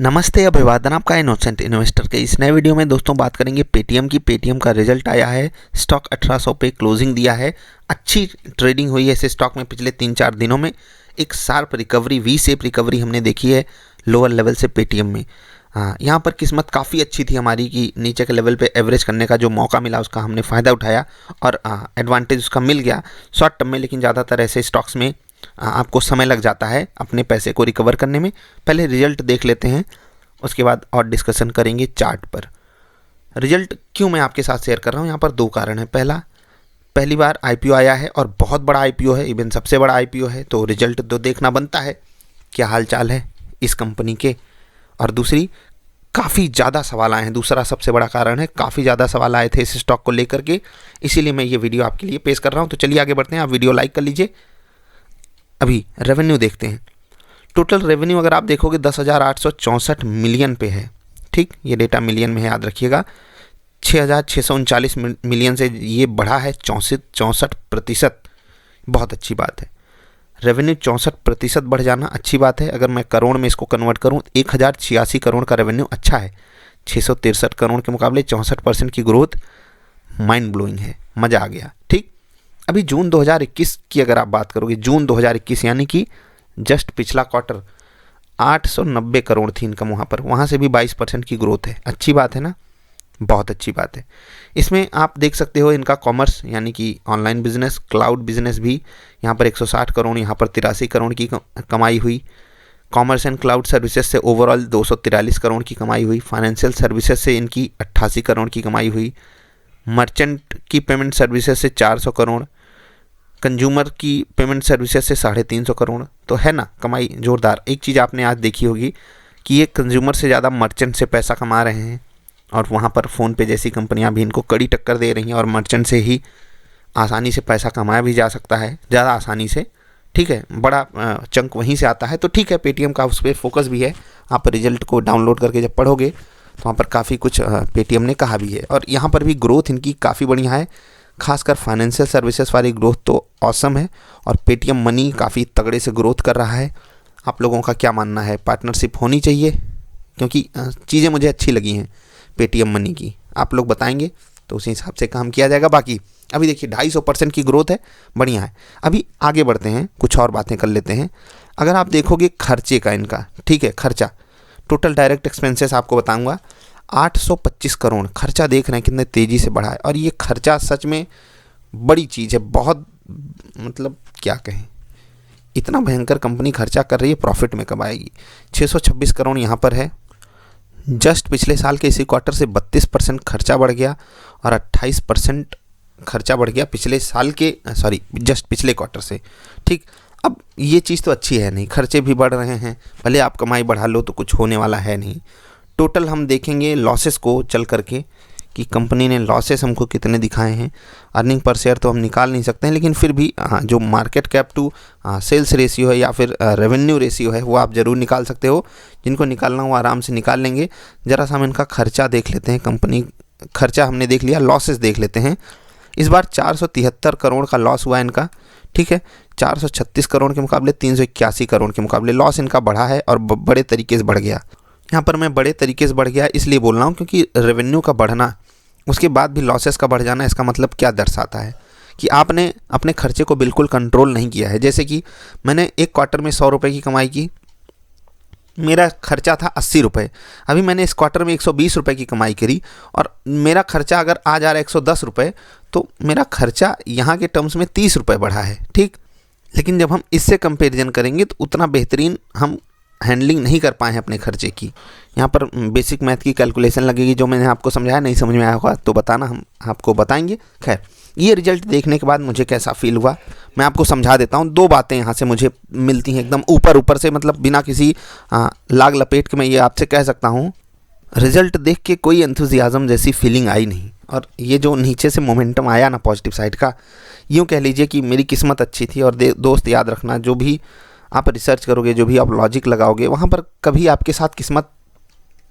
नमस्ते, अभिवादन आपका इनोसेंट इन्वेस्टर के इस नए वीडियो में दोस्तों बात करेंगे पेटीएम की। पेटीएम का रिजल्ट आया है, स्टॉक 1800 पे क्लोजिंग दिया है। अच्छी ट्रेडिंग हुई है इस स्टॉक में पिछले 3-4 दिनों में। एक sharp recovery, V shape recovery हमने देखी है लोअर लेवल से पेटीएम में। यहाँ पर किस्मत काफ़ी अच्छी थी हमारी कि नीचे के लेवल पे एवरेज करने का जो मौका मिला उसका हमने फ़ायदा उठाया और एडवांटेज उसका मिल गया शॉर्ट टर्म में। लेकिन ज़्यादातर ऐसे स्टॉक्स में आपको समय लग जाता है अपने पैसे को रिकवर करने में। पहले रिजल्ट देख लेते हैं, उसके बाद और डिस्कशन करेंगे चार्ट पर। रिजल्ट क्यों मैं आपके साथ शेयर कर रहा हूँ, यहाँ पर दो कारण है। पहली बार आईपीओ आया है और बहुत बड़ा आईपीओ है, इवन सबसे बड़ा आईपीओ है, तो रिजल्ट तो देखना बनता है क्या हालचाल है इस कंपनी के। और दूसरी, काफ़ी ज़्यादा सवाल आए हैं। दूसरा सबसे बड़ा कारण है, काफ़ी ज़्यादा सवाल आए थे इस स्टॉक को लेकर के, इसीलिए मैं ये वीडियो आपके लिए पेश कर रहा हूँ। तो चलिए आगे बढ़ते हैं, आप वीडियो लाइक कर लीजिए। अभी रेवेन्यू देखते हैं। टोटल रेवेन्यू अगर आप देखोगे 10,864 मिलियन पे है। ठीक, ये डेटा मिलियन में है, याद रखिएगा। 6,639 मिलियन से ये बढ़ा है 64%। बहुत अच्छी बात है। रेवेन्यू 64% बढ़ जाना अच्छी बात है। अगर मैं करोड़ में इसको कन्वर्ट करूँ, 1,086 करोड़ का रेवेन्यू अच्छा है। 663 करोड़ के मुकाबले 64% की ग्रोथ माइंड ब्लोइंग है, मज़ा आ गया। ठीक, अभी जून 2021 की अगर आप बात करोगे, जून 2021 यानी कि जस्ट पिछला क्वार्टर, 890 करोड़ थी इनकम वहाँ से भी 22% की ग्रोथ है। अच्छी बात है ना, बहुत अच्छी बात है। इसमें आप देख सकते हो इनका कॉमर्स यानी कि ऑनलाइन बिजनेस, क्लाउड बिजनेस भी यहाँ पर 160 करोड़, यहाँ पर 83 करोड़ की कमाई हुई। कॉमर्स एंड क्लाउड सर्विसेज से ओवरऑल 243 करोड़ की कमाई हुई। फाइनेंशियल सर्विसेज से इनकी 88 करोड़ की कमाई हुई। मर्चेंट की पेमेंट सर्विसेज से 400 करोड़, कंज्यूमर की पेमेंट सर्विसेज से 350 करोड़। तो है ना कमाई ज़ोरदार। एक चीज़ आपने आज देखी होगी कि ये कंज्यूमर से ज़्यादा मर्चेंट से पैसा कमा रहे हैं, और वहाँ पर फ़ोनपे जैसी कंपनियां भी इनको कड़ी टक्कर दे रही हैं, और मर्चेंट से ही आसानी से पैसा कमाया भी जा सकता है, ज़्यादा आसानी से। ठीक है, बड़ा चंक वहीं से आता है। तो ठीक है, पेटीएम का उस पर फोकस भी है। आप रिजल्ट को डाउनलोड करके जब पढ़ोगे तो वहाँ पर काफ़ी कुछ पेटीएम ने कहा भी है। और यहाँ पर भी ग्रोथ इनकी काफ़ी बढ़िया है, खासकर फाइनेंशियल सर्विसेज वाली ग्रोथ तो ऑसम है। और पेटीएम मनी काफ़ी तगड़े से ग्रोथ कर रहा है। आप लोगों का क्या मानना है, पार्टनरशिप होनी चाहिए? क्योंकि चीज़ें मुझे अच्छी लगी हैं पेटीएम मनी की, आप लोग बताएंगे तो उसी हिसाब से काम किया जाएगा। बाकी अभी देखिए 250% की ग्रोथ है, बढ़िया है। अभी आगे बढ़ते हैं, कुछ और बातें कर लेते हैं। अगर आप देखोगे खर्चे का इनका, ठीक है, खर्चा, टोटल डायरेक्ट एक्सपेंसेस आपको बताऊँगा, 825 करोड़ खर्चा देख रहे हैं कितने तेज़ी से बढ़ा है। और ये खर्चा सच में बड़ी चीज़ है, बहुत, मतलब क्या कहें, इतना भयंकर कंपनी खर्चा कर रही है, प्रॉफिट में कब आएगी। 626 करोड़ यहाँ पर है। जस्ट पिछले साल के इसी क्वार्टर से 32% खर्चा बढ़ गया और 28% खर्चा बढ़ गया पिछले साल के, जस्ट पिछले क्वार्टर से। ठीक, अब ये चीज़ तो अच्छी है नहीं, खर्चे भी बढ़ रहे हैं, भले आप कमाई बढ़ा लो तो कुछ होने वाला है नहीं। टोटल हम देखेंगे लॉसेस को चल करके कि कंपनी ने लॉसेस हमको कितने दिखाए हैं। अर्निंग पर शेयर तो हम निकाल नहीं सकते हैं, लेकिन फिर भी जो market cap to sales ratio है या फिर रेवेन्यू रेशियो है वो आप ज़रूर निकाल सकते हो। जिनको निकालना हो आराम से निकाल लेंगे। ज़रा सा हम इनका खर्चा देख लेते हैं। कंपनी खर्चा हमने देख लिया, लॉसेस देख लेते हैं। इस बार 473 करोड़ का लॉस हुआ इनका। ठीक है, 436 करोड़ के मुकाबले 381 करोड़ के मुकाबले लॉस इनका बढ़ा है और बड़े तरीके से बढ़ गया। यहाँ पर मैं बड़े तरीके से बढ़ गया इसलिए बोल रहा हूँ क्योंकि रेवेन्यू का बढ़ना, उसके बाद भी लॉसेस का बढ़ जाना, इसका मतलब क्या दर्शाता है कि आपने अपने खर्चे को बिल्कुल कंट्रोल नहीं किया है। जैसे कि मैंने एक क्वार्टर में 100 रुपये की कमाई की, मेरा खर्चा था 80 रुपये। अभी मैंने इस क्वार्टर में 120 रुपये की कमाई करी और मेरा खर्चा अगर आ जा रहा है 110 रुपये, तो मेरा खर्चा यहाँ के टर्म्स में 30 रुपये बढ़ा है। ठीक, लेकिन जब हम इससे कंपेरिजन करेंगे तो उतना बेहतरीन हम हैंडलिंग नहीं कर पाए हैं अपने खर्चे की। यहाँ पर बेसिक मैथ की कैलकुलेशन लगेगी, जो मैंने आपको समझाया, नहीं समझ में आया होगा तो बताना, हम आपको बताएंगे। खैर, ये रिजल्ट देखने के बाद मुझे कैसा फील हुआ मैं आपको समझा देता हूँ। दो बातें यहाँ से मुझे मिलती हैं एकदम ऊपर से, मतलब बिना किसी लाग लपेट के मैं ये आपसे कह सकता हूँ। रिजल्ट देख के कोई एंथुजियाज़म जैसी फीलिंग आई नहीं, और ये जो नीचे से मोमेंटम आया ना पॉजिटिव साइड का, यूँ कह लीजिए कि मेरी किस्मत अच्छी थी। और दोस्त याद रखना, जो भी आप रिसर्च करोगे, जो भी आप लॉजिक लगाओगे, वहाँ पर कभी आपके साथ किस्मत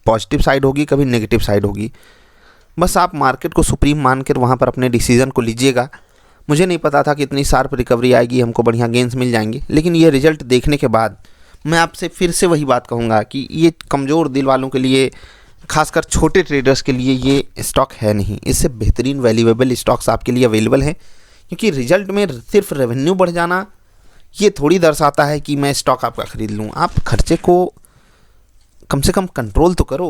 पॉजिटिव साइड होगी, कभी नेगेटिव साइड होगी। बस आप मार्केट को सुप्रीम मानकर वहाँ पर अपने डिसीज़न को लीजिएगा। मुझे नहीं पता था कि इतनी शार्प रिकवरी आएगी, हमको बढ़िया गेंस मिल जाएंगे, लेकिन ये रिजल्ट देखने के बाद मैं आपसे फिर से वही बात कहूँगा कि ये कमज़ोर दिल वालों के लिए, खासकर छोटे ट्रेडर्स के लिए ये स्टॉक है नहीं। इससे बेहतरीन वैल्यूएबल स्टॉक्स आपके लिए अवेलेबल हैं, क्योंकि रिजल्ट में सिर्फ रेवेन्यू बढ़ जाना ये थोड़ी दर्शाता है कि मैं स्टॉक आपका ख़रीद लूँ। आप खर्चे को कम से कम कंट्रोल तो करो।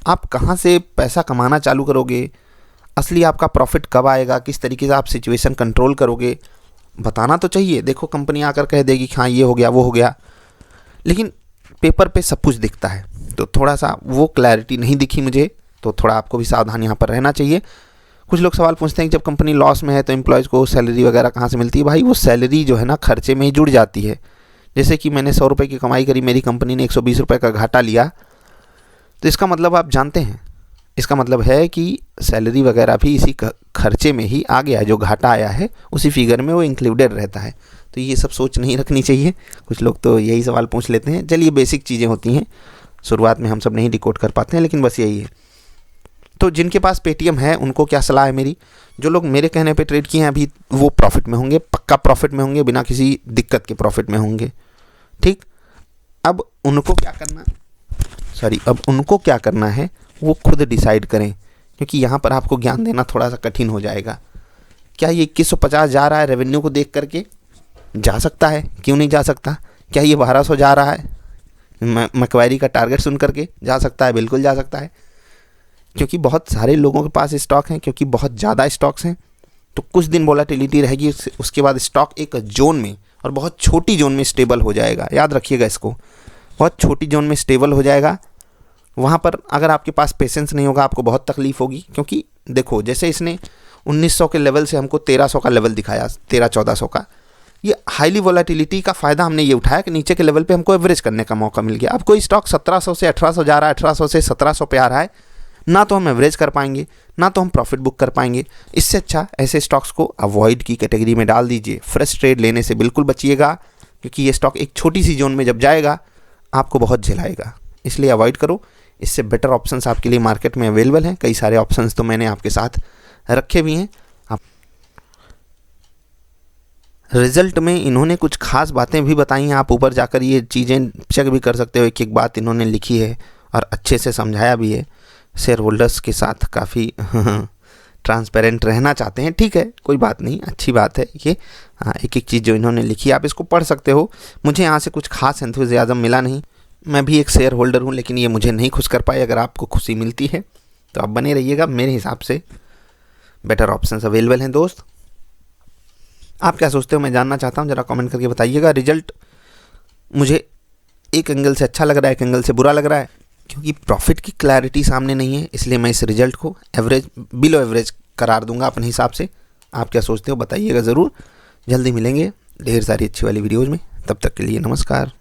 आप कहाँ से पैसा कमाना चालू करोगे, असली आपका प्रॉफिट कब आएगा, किस तरीके से आप सिचुएशन कंट्रोल करोगे, बताना तो चाहिए। देखो कंपनी आकर कह देगी कि हाँ ये हो गया वो हो गया, लेकिन पेपर पे सब कुछ दिखता है, तो थोड़ा सा वो क्लैरिटी नहीं दिखी मुझे, तो थोड़ा आपको भी सावधान यहाँ पर रहना चाहिए। कुछ लोग सवाल पूछते हैं कि जब कंपनी लॉस में है तो एम्प्लॉयज़ को सैलरी वगैरह कहाँ से मिलती है। भाई वो सैलरी जो है ना खर्चे में ही जुड़ जाती है। जैसे कि मैंने 100 रुपये की कमाई करी, मेरी कंपनी ने 120 रुपये का घाटा लिया, तो इसका मतलब आप जानते हैं, इसका मतलब है कि सैलरी वगैरह भी इसी खर्चे में ही आ गया, जो घाटा आया है उसी फिगर में वो इंक्लूडेड रहता है। तो ये सब सोच नहीं रखनी चाहिए। कुछ लोग तो यही सवाल पूछ लेते हैं। चलिए बेसिक चीज़ें होती हैं, शुरुआत में हम सब नहीं डिकोड कर पाते हैं, लेकिन बस यही है। तो जिनके पास पेटीएम है उनको क्या सलाह है मेरी, जो लोग मेरे कहने पे ट्रेड किए हैं अभी वो प्रॉफिट में होंगे, पक्का प्रॉफिट में होंगे, बिना किसी दिक्कत के प्रॉफिट में होंगे। ठीक, अब उनको क्या करना है वो खुद डिसाइड करें, क्योंकि यहाँ पर आपको ज्ञान देना थोड़ा सा कठिन हो जाएगा। क्या ये 2150 जा रहा है रेवेन्यू को देख करके? जा सकता है, क्यों नहीं जा सकता। क्या ये 1200 जा रहा है मैक्वायरी का टारगेट सुन करके? जा सकता है, बिल्कुल जा सकता है, क्योंकि बहुत सारे लोगों के पास स्टॉक हैं, क्योंकि बहुत ज़्यादा स्टॉक्स हैं। तो कुछ दिन वोलेटिलिटी रहेगी, उसके बाद स्टॉक एक जोन में और बहुत छोटी जोन में स्टेबल हो जाएगा। याद रखिएगा इसको, बहुत छोटी जोन में स्टेबल हो जाएगा। वहाँ पर अगर आपके पास पेशेंस नहीं होगा आपको बहुत तकलीफ़ होगी, क्योंकि देखो जैसे इसने 1900 के लेवल से हमको 1300 का लेवल दिखाया, 1300-1400 का। ये हाईली वोलेटिलिटी का फ़ायदा हमने ये उठाया कि नीचे के लेवल पे हमको एवरेज करने का मौका मिल गया। अब कोई स्टॉक 1700 से 1800 जा रहा है, 1800 से 1700 पे आ रहा है, ना तो हम एवरेज कर पाएंगे ना तो हम प्रॉफिट बुक कर पाएंगे। इससे अच्छा ऐसे स्टॉक्स को अवॉइड की कैटेगरी में डाल दीजिए। फ्रेश ट्रेड लेने से बिल्कुल बचिएगा, क्योंकि ये स्टॉक एक छोटी सी जोन में जब जाएगा आपको बहुत झेलाएगा, इसलिए अवॉइड करो। इससे बेटर ऑप्शंस आपके लिए मार्केट में अवेलेबल हैं, कई सारे ऑप्शंस तो मैंने आपके साथ रखे भी हैं। आप रिजल्ट में इन्होंने कुछ खास बातें भी बताई हैं, आप ऊपर जाकर ये चीज़ें चेक भी कर सकते हो। एक एक बात इन्होंने लिखी है और अच्छे से समझाया भी है। शेयर होल्डर्स के साथ काफ़ी ट्रांसपेरेंट रहना चाहते हैं, ठीक है, कोई बात नहीं, अच्छी बात है ये। एक एक चीज़ जो इन्होंने लिखी आप इसको पढ़ सकते हो। मुझे यहाँ से कुछ खास एंथुसियाज्म मिला नहीं, मैं भी एक शेयर होल्डर हूँ, लेकिन ये मुझे नहीं खुश कर पाए। अगर आपको खुशी मिलती है तो आप बने रहिएगा, मेरे हिसाब से बेटर ऑप्शंस अवेलेबल हैं। दोस्त आप क्या सोचते हो मैं जानना चाहता हूँ, ज़रा कमेंट करके बताइएगा। रिजल्ट मुझे एक एंगल से अच्छा लग रहा है, एक एंगल से बुरा लग रहा है, क्योंकि प्रॉफिट की क्लैरिटी सामने नहीं है, इसलिए मैं इस रिजल्ट को एवरेज, बिलो एवरेज करार दूंगा अपने हिसाब से। आप क्या सोचते हो बताइएगा ज़रूर। जल्दी मिलेंगे ढेर सारी अच्छी वाली वीडियोज़ में, तब तक के लिए नमस्कार।